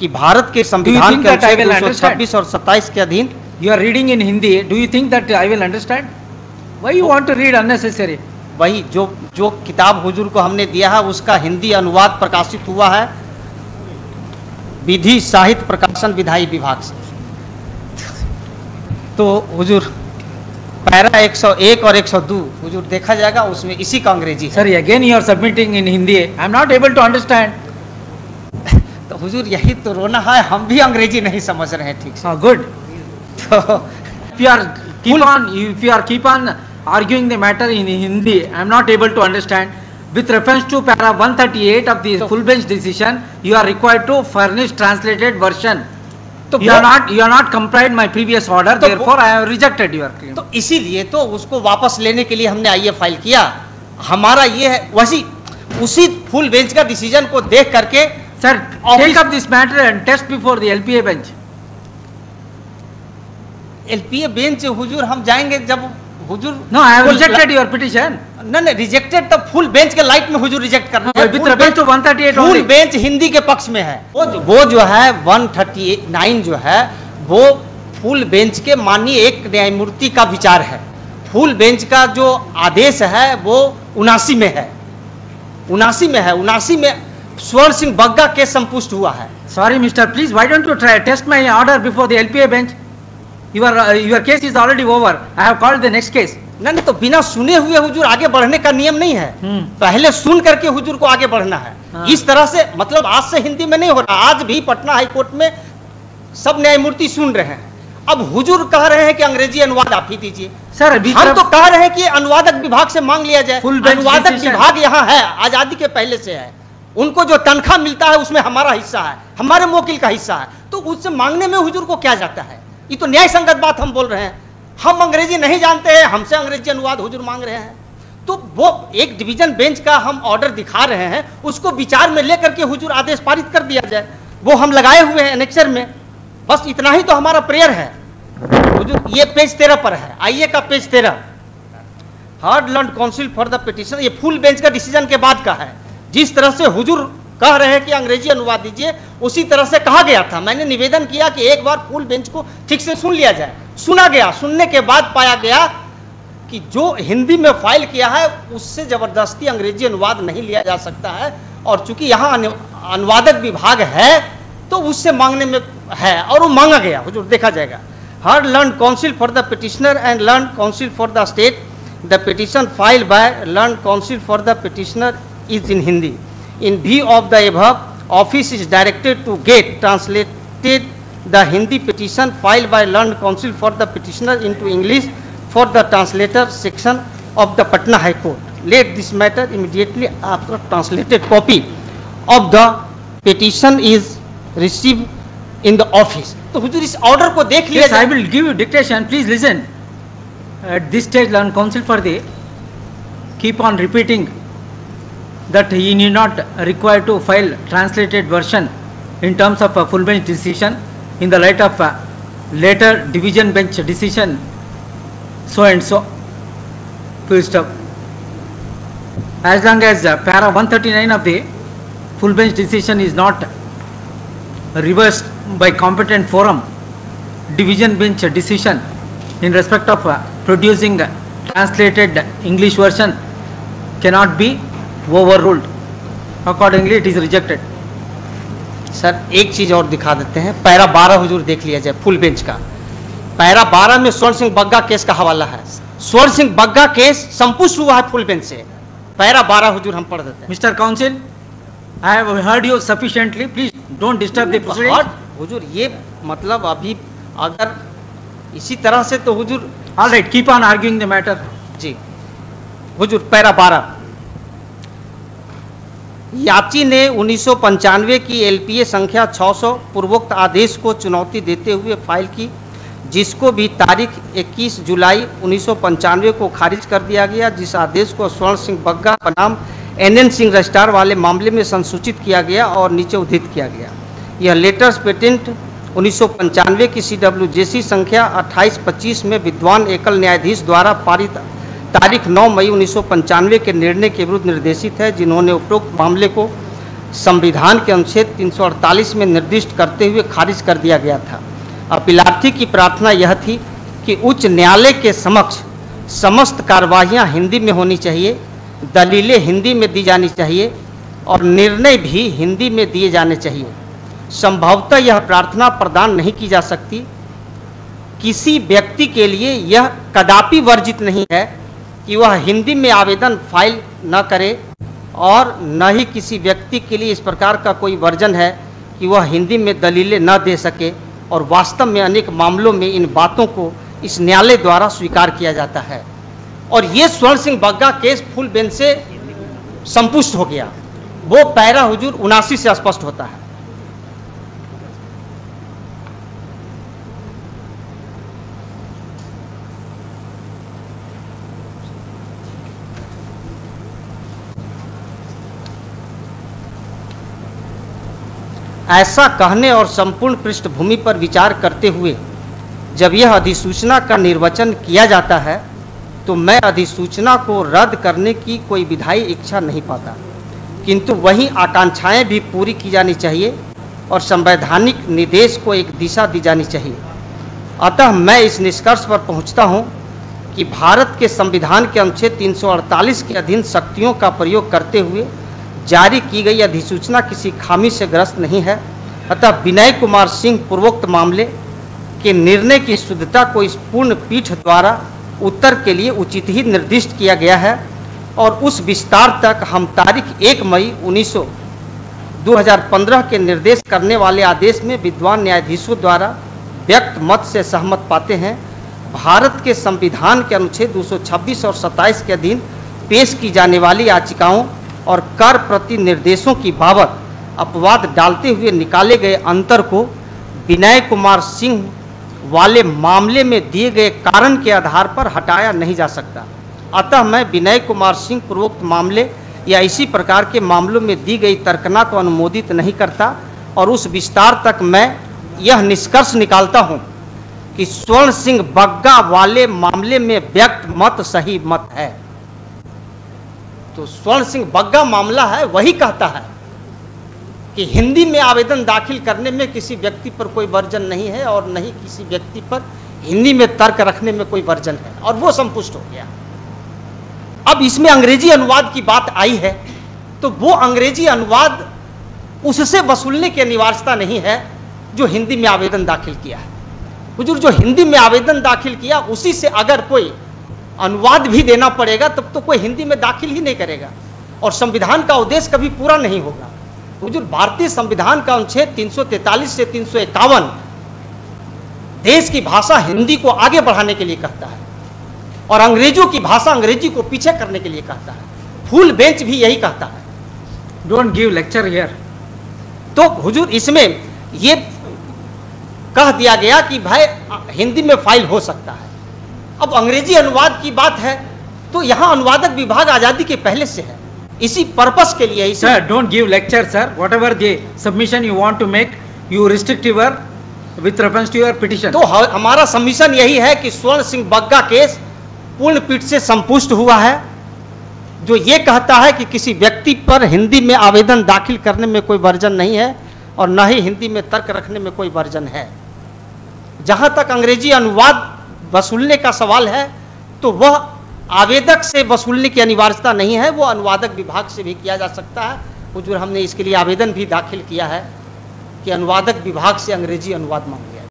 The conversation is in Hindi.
कि भारत के संविधान के अनुच्छेद 226 और 27 के अधीन। You are reading in Hindi. Do you think that I will understand? Why you want to read unnecessary? वही जो किताब हुजूर को हमने दिया है उसका हिंदी अनुवाद प्रकाशित हुआ है विधि साहित्य प्रकाशन विधायी विभाग से। तो हुजूर पैरा 101 और 102 हुजूर देखा जाएगा, उसमें इसी का अंग्रेजी है। Sorry, again you are submitting in Hindi. I am not able to understand. तो हुजूर यही तो रोना है, हम भी अंग्रेजी नहीं समझ रहे हैं ठीक से। Good. So, if you are keep on arguing the matter in Hindi, I am not able to understand. With reference to para 138 of the full bench decision, you are required to furnish translated version. तो you are not complied my previous order, तो therefore I have rejected your claim. तो इसीलिए तो उसको वापस लेने के लिए हमने आईए फाइल किया। हमारा ये है वैसी उसी फुल बेंच का डिसीजन को देख करके sir take up this matter and test before the LPA bench. LPA bench हुजूर हम जाएंगे जब हुजूर। No, I have rejected your petition. नहीं रिजेक्टेड तो फुल बेंच के लाइट में हुजूर रिजेक्ट करना है। With reference to 138 full bench Hindi के पक्ष में है। वो जो है 139 जो है वो फुल बेंच के माननीय एक न्यायमूर्ति का विचार है। फुल बेंच का जो आदेश है वो 79 में है, 79 में स्वर्ण सिंह बग्गा केस संपुष्ट हुआ है। Sorry Mr. Please, why don't you try test my order before the LPA bench? Your case is already over. I have called the next case. नहीं तो बिना सुने हुए हुजूर आगे बढ़ने का नियम नहीं है। पहले सुन करके हुजूर को आगे बढ़ना है। इस तरह से मतलब आज से हिंदी में नहीं हो रहा। आज भी पटना हाई कोर्ट में सब न्यायमूर्ति सुन रहे हैं। अब हुजूर कह रहे हैं कि अंग्रेजी अनुवाद आप ही दीजिए। सर हम तो कह रहे हैं कि अनुवादक विभाग से मांग लिया जाए। अनुवादक विभाग यहाँ है, आजादी के पहले से है। उनको जो तनख्वाह मिलता है उसमें हमारा हिस्सा है, हमारे मोकिल का हिस्सा है। तो उससे मांगने में हुजूर को क्या जाता है? ये तो न्याय संगत बात हम बोल रहे हैं। हम अंग्रेजी नहीं जानते हैं, हमसे अंग्रेजी अनुवाद हुजूर मांग रहे हैं। तो वो एक डिवीजन बेंच का हम ऑर्डर दिखा रहे हैं, उसको विचार में लेकर के हुजूर आदेश पारित कर दिया जाए। वो हम लगाए हुए हैं एनेक्चर में। बस इतना ही तो हमारा प्रेयर है हुजूर। ये पेज 13 पर है, आइए का page 13, hard learn council for the petition. ये फुल बेंच का डिसीजन के बाद का है। जिस तरह से हुजूर कह रहे हैं कि अंग्रेजी अनुवाद दीजिए, उसी तरह से कहा गया था। मैंने निवेदन किया कि एक बार फुल बेंच को ठीक से सुन लिया जाए। सुना गया, सुनने के बाद पाया गया कि जो हिंदी में फाइल किया है उससे जबरदस्ती अंग्रेजी अनुवाद नहीं लिया जा सकता है। और चूंकि यहाँ अनुवादक विभाग है तो उससे मांगने में है और वो मांगा गया हुजूर, देखा जाएगा। Hard learn council for the petitioner and learn council for the state. The petition filed by learn council for the petitioner is in Hindi. In view of the above, office is directed to get translated the Hindi petition filed by learned counsel for the petitioner into English for the translator section of the Patna High Court. Let this matter immediately after translated copy of the petition is received in the office. तो हुजूर इस ऑर्डर को देख लिया। Yes, I will give you dictation. Please listen. At this stage, learned counsel for the keep on repeating that he need not require to file translated version in terms of a full bench decision in the light of a later division bench decision so and so. Full stop. As long as para 139 of the full bench decision is not reversed by competent forum, division bench decision in respect of producing translated English version cannot be overruled. Accordingly, it is rejected. Sir एक चीज और दिखा देते हैं, पैरा 12 हुजूर देख लिया जाए फुल बेंच का। पैरा 12 में स्वर्ण सिंह बग्गा केस का हवाला है। स्वर्ण सिंह बग्गा केस संपुष्ट हुआ है फुल बेंच से। पैरा 12 हुजूर हम पढ़ देते हैं। Mr. Counsel, I have heard you sufficiently. Please don't disturb the proceedings. हुजूर ये मतलब अभी अगर इसी तरह से तो हुजूर। All right, keep on arguing the matter. Ji Hazur para 12। याची ने 1995 की एलपीए संख्या 600 पूर्वोक्त आदेश को चुनौती देते हुए फाइल की, जिसको भी तारीख 21 जुलाई 1995 को खारिज कर दिया गया। जिस आदेश को स्वर्ण सिंह बग्गा बनाम NN सिंह रजिस्ट्रार वाले मामले में संसूचित किया गया और नीचे उद्धृत किया गया। यह लेटर्स पेटेंट 1995 की CWJC संख्या 2825 में विद्वान एकल न्यायाधीश द्वारा पारित तारीख 9 मई 1995 के निर्णय के विरुद्ध निर्देशित है, जिन्होंने उपरोक्त मामले को संविधान के अनुच्छेद 348 में निर्दिष्ट करते हुए खारिज कर दिया गया था। अपीलार्थी की प्रार्थना यह थी कि उच्च न्यायालय के समक्ष समस्त कार्यवाहियां हिंदी में होनी चाहिए, दलीलें हिंदी में दी जानी चाहिए और निर्णय भी हिंदी में दिए जाने चाहिए। संभवतः यह प्रार्थना प्रदान नहीं की जा सकती। किसी व्यक्ति के लिए यह कदापि वर्जित नहीं है कि वह हिंदी में आवेदन फाइल न करे और न ही किसी व्यक्ति के लिए इस प्रकार का कोई वर्जन है कि वह हिंदी में दलीलें न दे सके। और वास्तव में अनेक मामलों में इन बातों को इस न्यायालय द्वारा स्वीकार किया जाता है। और ये स्वर्ण Singh Bagga case full bench से संपुष्ट हो गया। वो पैरा हुजूर 79 से स्पष्ट होता है। ऐसा कहने और संपूर्ण पृष्ठभूमि पर विचार करते हुए जब यह अधिसूचना का निर्वचन किया जाता है तो मैं अधिसूचना को रद्द करने की कोई विधायी इच्छा नहीं पाता, किंतु वहीं आकांक्षाएं भी पूरी की जानी चाहिए और संवैधानिक निर्देश को एक दिशा दी जानी चाहिए। अतः मैं इस निष्कर्ष पर पहुंचता हूं कि भारत के संविधान के अनुच्छेद 348 के अधीन शक्तियों का प्रयोग करते हुए जारी की गई अधिसूचना किसी खामी से ग्रस्त नहीं है। अतः विनय कुमार सिंह पूर्वोक्त मामले के निर्णय की शुद्धता को इस पूर्ण पीठ द्वारा उत्तर के लिए उचित ही निर्दिष्ट किया गया है और उस विस्तार तक हम तारीख 1 मई 2015 के निर्देश करने वाले आदेश में विद्वान न्यायाधीशों द्वारा व्यक्त मत से सहमत पाते हैं। भारत के संविधान के अनुच्छेद 226 और 27 के अधीन पेश की जाने वाली याचिकाओं और कर प्रति निर्देशों की बाबत अपवाद डालते हुए निकाले गए अंतर को विनय कुमार सिंह वाले मामले में दिए गए कारण के आधार पर हटाया नहीं जा सकता। अतः मैं विनय कुमार सिंह पूर्वोक्त मामले या इसी प्रकार के मामलों में दी गई तर्कना को अनुमोदित नहीं करता और उस विस्तार तक मैं यह निष्कर्ष निकालता हूं कि स्वर्ण सिंह बग्गा वाले मामले में व्यक्त मत सही मत है। तो स्वर्ण सिंह बग्गा मामला है वही कहता है कि हिंदी में आवेदन दाखिल करने में किसी व्यक्ति पर कोई वर्जन नहीं है और नहीं किसी व्यक्ति पर हिंदी में तर्क रखने में कोई वर्जन है, और वो संपुष्ट हो गया। अब इसमें अंग्रेजी अनुवाद की बात आई है तो वो अंग्रेजी अनुवाद उससे वसूलने की अनिवार्यता नहीं है जो हिंदी में आवेदन दाखिल किया है। हुजूर जो हिंदी में आवेदन दाखिल किया उसी से अगर कोई अनुवाद भी देना पड़ेगा तब तो कोई हिंदी में दाखिल ही नहीं करेगा और संविधान का उद्देश्य कभी पूरा नहीं होगा। हुजूर भारतीय संविधान का अनुच्छेद 343 से 351 देश की भाषा हिंदी को आगे बढ़ाने के लिए कहता है और अंग्रेजों की भाषा अंग्रेजी को पीछे करने के लिए कहता है। फुल बेंच भी यही कहता है। Don't give lecture here. तो हुजूर इसमें ये कह दिया गया कि भाई हिंदी में फाइल हो सकता है। अब अंग्रेजी अनुवाद की बात है तो यहाँ अनुवादक विभाग आजादी के पहले से है, इसी पर्पस के लिए। Sir don't give lecture sir, whatever the submission you want to make you restrict your with reference to your petition. तो हमारा सबमिशन यही है कि स्वर्ण सिंह बग्गा केस पूर्ण पीठ से संपुष्ट हुआ है जो ये कहता है कि किसी व्यक्ति पर हिंदी में आवेदन दाखिल करने में कोई वर्जन नहीं है और न ही हिंदी में तर्क रखने में कोई वर्जन है। जहां तक अंग्रेजी अनुवाद वसूलने का सवाल है तो वह आवेदक से वसूलने की अनिवार्यता नहीं है, वो अनुवादक विभाग से भी किया जा सकता है। हुजूर हमने इसके लिए आवेदन भी दाखिल किया है कि अनुवादक विभाग से अंग्रेजी अनुवाद मांगे।